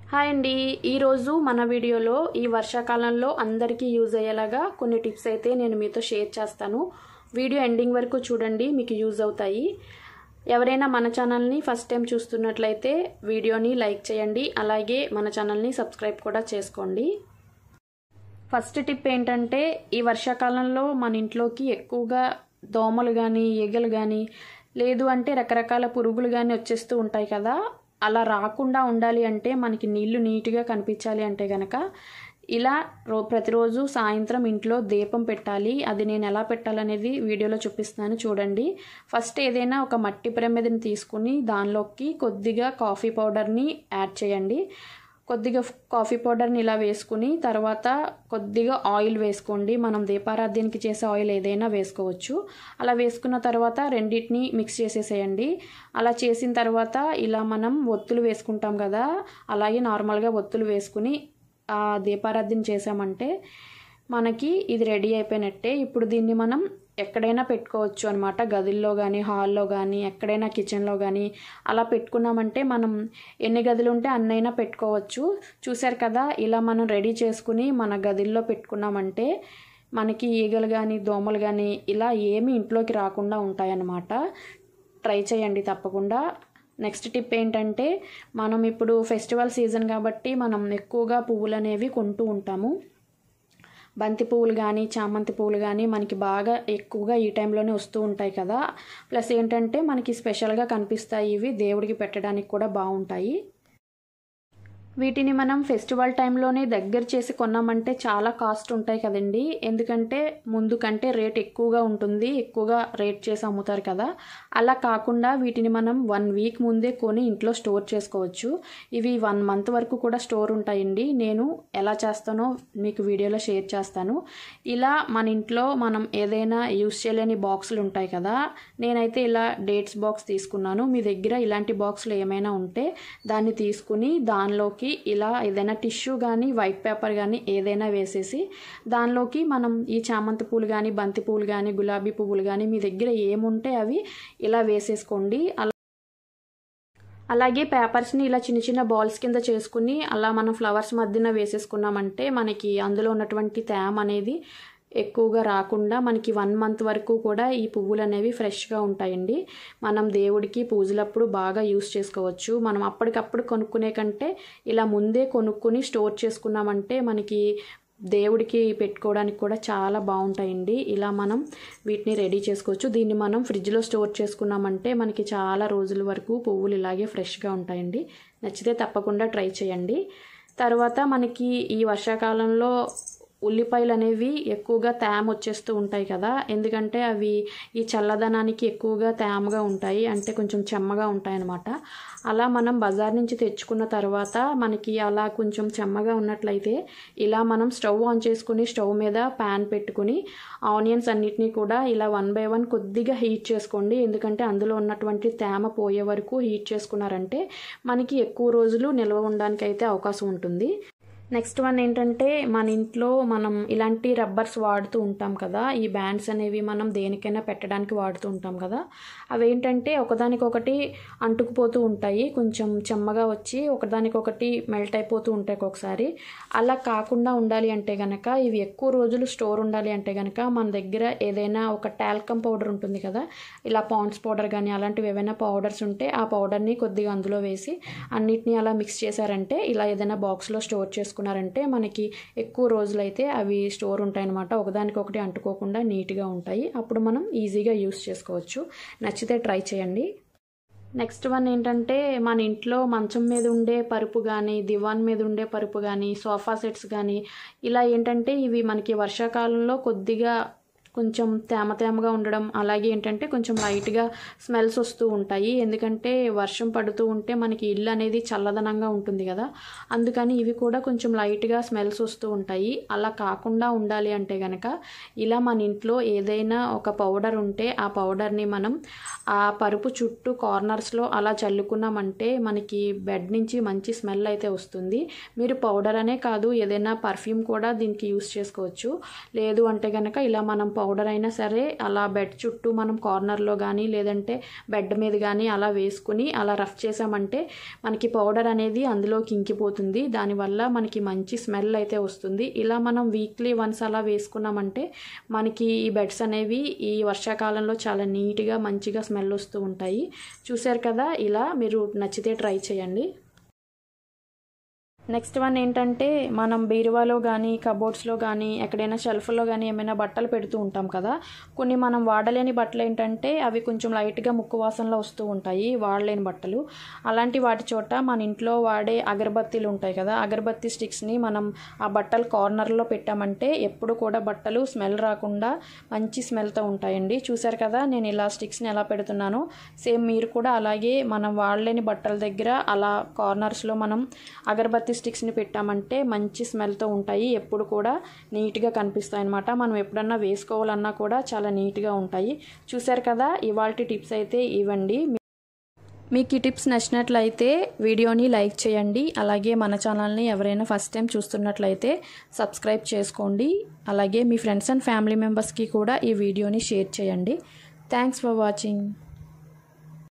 Hi అండి, ఈరోజు మన వీడియోలో ఈ వర్షాకాలంలో అందరికీ యూజ్ అయ్యేలాగా కొన్ని టిప్స్ అయితే నేను మీతో షేర్ చేస్తాను. వీడియో ఎండింగ్ వరకు చూడండి, మీకు యూజ్ అవుతాయి. ఎవరైనా మన ఛానల్ని ఫస్ట్ టైం చూస్తున్నట్లయితే వీడియోని లైక్ చేయండి, అలాగే మన ఛానల్ని సబ్స్క్రైబ్ కూడా చేసుకోండి. ఫస్ట్ టిప్ ఏంటంటే, ఈ వర్షాకాలంలో మన ఇంట్లోకి ఎక్కువగా దోమలు కానీ ఈగలు కానీ లేదు అంటే రకరకాల పురుగులు కానీ వచ్చేస్తూ ఉంటాయి కదా. అలా రాకుండా ఉండాలి అంటే మనకి నీళ్లు నీట్గా కనిపించాలి అంటే గనక ఇలా ప్రతిరోజు సాయంత్రం ఇంట్లో దీపం పెట్టాలి. అది నేను ఎలా పెట్టాలనేది వీడియోలో చూపిస్తున్నాను చూడండి. ఫస్ట్ ఏదైనా ఒక మట్టి ప్రమిదని తీసుకుని దానిలోకి కొద్దిగా కాఫీ పౌడర్ని యాడ్ చేయండి. కొద్దిగా కాఫీ పౌడర్ని ఇలా వేసుకుని తర్వాత కొద్దిగా ఆయిల్ వేసుకోండి. మనం దీపారాధనకి చేసే ఆయిల్ ఏదైనా వేసుకోవచ్చు. అలా వేసుకున్న తర్వాత రెండింటిని మిక్స్ చేసేసేయండి. అలా చేసిన తర్వాత ఇలా మనం ఒత్తులు వేసుకుంటాం కదా, అలాగే నార్మల్గా ఒత్తులు వేసుకుని దీపారాధన చేసామంటే మనకి ఇది రెడీ అయిపోయినట్టే. ఇప్పుడు దీన్ని మనం ఎక్కడైనా పెట్టుకోవచ్చు అనమాట. గదుల్లో కానీ హాల్లో కానీ ఎక్కడైనా కిచెన్లో కానీ అలా పెట్టుకున్నామంటే మనం ఎన్ని గదులు ఉంటే అన్నైనా పెట్టుకోవచ్చు. చూసారు కదా, ఇలా మనం రెడీ చేసుకుని మన గదుల్లో పెట్టుకున్నామంటే మనకి ఈగలు కానీ దోమలు కానీ ఇలా ఏమీ ఇంట్లోకి రాకుండా ఉంటాయన్నమాట. ట్రై చేయండి తప్పకుండా. నెక్స్ట్ టిప్ ఏంటంటే, మనం ఇప్పుడు ఫెస్టివల్ సీజన్ కాబట్టి మనం ఎక్కువగా పువ్వులు అనేవి కొంటూ ఉంటాము. బంతి పువ్వులు కానీ చామంతి పువ్వులు కానీ మనకి బాగా ఎక్కువగా ఈ టైంలోనే వస్తూ ఉంటాయి కదా. ప్లస్ ఏంటంటే మనకి స్పెషల్గా కనిపిస్తాయి, ఇవి దేవుడికి పెట్టడానికి కూడా బాగుంటాయి. వీటిని మనం ఫెస్టివల్ టైంలోనే దగ్గర చేసి కొన్నామంటే చాలా కాస్ట్ ఉంటాయి కదండి. ఎందుకంటే ముందు కంటే రేట్ ఎక్కువగా ఉంటుంది, ఎక్కువగా రేట్ చేసి అమ్ముతారు కదా. అలా కాకుండా వీటిని మనం 1 వీక్ ముందే కొని ఇంట్లో స్టోర్ చేసుకోవచ్చు. ఇవి 1 మంత్ వరకు కూడా స్టోర్ ఉంటాయండి. నేను ఎలా చేస్తానో మీకు వీడియోలో షేర్ చేస్తాను. ఇలా మన ఇంట్లో మనం ఏదైనా యూస్ చేయలేని బాక్సులు ఉంటాయి కదా, నేనైతే ఇలా డేట్స్ బాక్స్ తీసుకున్నాను. మీ దగ్గర ఇలాంటి బాక్సులు ఏమైనా ఉంటే దాన్ని తీసుకుని దానిలోకి ఇలా ఏదైనా టిష్యూ కానీ వైట్ పేపర్ కానీ ఏదైనా వేసేసి దానిలోకి మనం ఈ చామంతి పూలు కానీ బంతి పూలు కానీ గులాబీ పువ్వులు కానీ మీ దగ్గర ఏముంటే అవి ఇలా వేసేసుకోండి. అలాగే పేపర్స్ని ఇలా చిన్న చిన్న బాల్స్ కింద చేసుకుని అలా మనం ఫ్లవర్స్ మధ్యన వేసేసుకున్నామంటే మనకి అందులో ఉన్నటువంటి తేమ అనేది ఎక్కువగా రాకుండా మనకి 1 మంత్ వరకు కూడా ఈ పువ్వులు అనేవి ఫ్రెష్గా ఉంటాయండి. మనం దేవుడికి పూజలప్పుడు బాగా యూస్ చేసుకోవచ్చు. మనం అప్పటికప్పుడు కొనుక్కునే కంటే ఇలా ముందే కొనుక్కుని స్టోర్ చేసుకున్నామంటే మనకి దేవుడికి పెట్టుకోవడానికి కూడా చాలా బాగుంటాయండి. ఇలా మనం వీటిని రెడీ చేసుకోవచ్చు. దీన్ని మనం ఫ్రిడ్జ్లో స్టోర్ చేసుకున్నామంటే మనకి చాలా రోజుల వరకు పువ్వులు ఇలాగే ఫ్రెష్గా ఉంటాయండి. నచ్చితే తప్పకుండా ట్రై చేయండి. తర్వాత మనకి ఈ వర్షాకాలంలో ఉల్లిపాయలు అనేవి ఎక్కువగా తేమ వచ్చేస్తూ ఉంటాయి కదా, ఎందుకంటే అవి ఈ చల్లదనానికి ఎక్కువగా తేమగా ఉంటాయి, అంటే కొంచెం చెమ్మగా ఉంటాయి అన్నమాట. అలా మనం బజార్ నుంచి తెచ్చుకున్న తర్వాత మనకి అలా కొంచెం చెమ్మగా ఉన్నట్లయితే ఇలా మనం స్టవ్ ఆన్ చేసుకుని స్టవ్ మీద ప్యాన్ పెట్టుకుని ఆనియన్స్ అన్నిటినీ కూడా ఇలా 1 by 1 కొద్దిగా హీట్ చేసుకోండి. ఎందుకంటే అందులో ఉన్నటువంటి తేమ పోయే వరకు హీట్ చేసుకున్నారంటే మనకి ఎక్కువ రోజులు నిల్వ ఉండడానికి అయితే అవకాశం ఉంటుంది. నెక్స్ట్ వన్ ఏంటంటే, మన ఇంట్లో మనం ఇలాంటి రబ్బర్స్ వాడుతూ ఉంటాం కదా, ఈ బ్యాండ్స్ అనేవి మనం దేనికైనా పెట్టడానికి వాడుతూ ఉంటాం కదా. అవేంటంటే ఒకదానికొకటి అంటుకుపోతూ ఉంటాయి, కొంచెం చెమ్మగా వచ్చి ఒకదానికొకటి మెల్ట్ అయిపోతూ ఉంటాయి ఒక్కొక్కసారి. అలా కాకుండా ఉండాలి అంటే కనుక, ఇవి ఎక్కువ రోజులు స్టోర్ ఉండాలి అంటే కనుక మన దగ్గర ఏదైనా ఒక టాల్కమ్ పౌడర్ ఉంటుంది కదా, ఇలా పాండ్స్ పౌడర్ కానీ అలాంటివి ఏవైనా పౌడర్స్ ఉంటే ఆ పౌడర్ని కొద్దిగా అందులో వేసి అన్నిటినీ అలా మిక్స్ చేశారంటే ఇలా ఏదైనా బాక్స్లో స్టోర్ చేసుకున్నారంటే మనకి ఎక్కువ రోజులైతే అవి స్టోర్ ఉంటాయి అన్నమాట. ఒకదానికొకటి అంటుకోకుండా నీట్గా ఉంటాయి. అప్పుడు మనం ఈజీగా యూస్ చేసుకోవచ్చు. నచ్చితే ట్రై చేయండి. నెక్స్ట్ వన్ ఏంటంటే, మన ఇంట్లో మంచం మీద ఉండే పరుపు కానీ దివాన్ మీద ఉండే పరుపు కానీ సోఫా సెట్స్ కానీ ఇలా ఏంటంటే ఇవి మనకి వర్షాకాలంలో కొద్దిగా కొంచెం తేమగా ఉండడం, అలాగే ఏంటంటే కొంచెం లైట్గా స్మెల్స్ వస్తూ ఉంటాయి. ఎందుకంటే వర్షం పడుతూ ఉంటే మనకి ఇల్లు అనేది చల్లదనంగా ఉంటుంది కదా, అందుకని ఇవి కూడా కొంచెం లైట్గా స్మెల్స్ వస్తూ ఉంటాయి. అలా కాకుండా ఉండాలి అంటే కనుక ఇలా మన ఇంట్లో ఏదైనా ఒక పౌడర్ ఉంటే ఆ పౌడర్ని మనం ఆ పరుపు చుట్టూ కార్నర్స్లో అలా చల్లుకున్నామంటే మనకి బెడ్ నుంచి మంచి స్మెల్ అయితే వస్తుంది. మీరు పౌడర్ అనే కాదు, ఏదైనా పర్ఫ్యూమ్ కూడా దీనికి యూస్ చేసుకోవచ్చు. లేదు అంటే కనుక ఇలా మనం పౌడర్ అయినా సరే అలా బెడ్ చుట్టూ మనం కార్నర్లో కానీ లేదంటే బెడ్ మీద కానీ అలా వేసుకుని అలా రఫ్ చేసామంటే మనకి పౌడర్ అనేది అందులోకి ఇంకిపోతుంది. దానివల్ల మనకి మంచి స్మెల్ అయితే వస్తుంది. ఇలా మనం వీక్లీ వన్స్ అలా వేసుకున్నామంటే మనకి ఈ బెడ్స్ అనేవి ఈ వర్షాకాలంలో చాలా నీట్గా మంచిగా స్మెల్ వస్తూ ఉంటాయి. చూశారు కదా, ఇలా మీరు నచ్చితే ట్రై చేయండి. నెక్స్ట్ వన్ ఏంటంటే మనం బీరువాలో కానీ కబోర్డ్స్లో కానీ ఎక్కడైనా షెల్ఫ్లో కానీ ఏమైనా బట్టలు పెడుతూ ఉంటాం కదా. కొన్ని మనం వాడలేని బట్టలు ఏంటంటే అవి కొంచెం లైట్గా ముక్కు వాసనలో వస్తూ ఉంటాయి, వాడలేని బట్టలు. అలాంటి వాటి చోట మన ఇంట్లో వాడే అగరబత్తీలు ఉంటాయి కదా, అగరబత్తీ స్టిక్స్ని మనం ఆ బట్టల కార్నర్లో పెట్టామంటే ఎప్పుడు కూడా బట్టలు స్మెల్ రాకుండా మంచి స్మెల్తో ఉంటాయండి. చూసారు కదా నేను ఇలా స్టిక్స్ని ఎలా పెడుతున్నానో, సేమ్ మీరు కూడా అలాగే మనం వాడలేని బట్టల దగ్గర అలా కార్నర్స్లో మనం అగరబత్తీ స్టిక్స్ని పెట్టామంటే మంచి స్మెల్తో ఉంటాయి, ఎప్పుడు కూడా నీట్గా కనిపిస్తాయి అన్నమాట. మనం ఎప్పుడన్నా వేసుకోవాలన్నా కూడా చాలా నీట్గా ఉంటాయి. చూసారు కదా, ఇవాల్టి టిప్స్ అయితే ఇవ్వండి. మీకు ఈ టిప్స్ నచ్చినట్లయితే వీడియోని లైక్ చేయండి. అలాగే మన ఛానల్ని ఎవరైనా ఫస్ట్ టైం చూస్తున్నట్లయితే సబ్స్క్రైబ్ చేసుకోండి. అలాగే మీ ఫ్రెండ్స్ అండ్ ఫ్యామిలీ మెంబర్స్కి కూడా ఈ వీడియోని షేర్ చేయండి. Thanks for watching.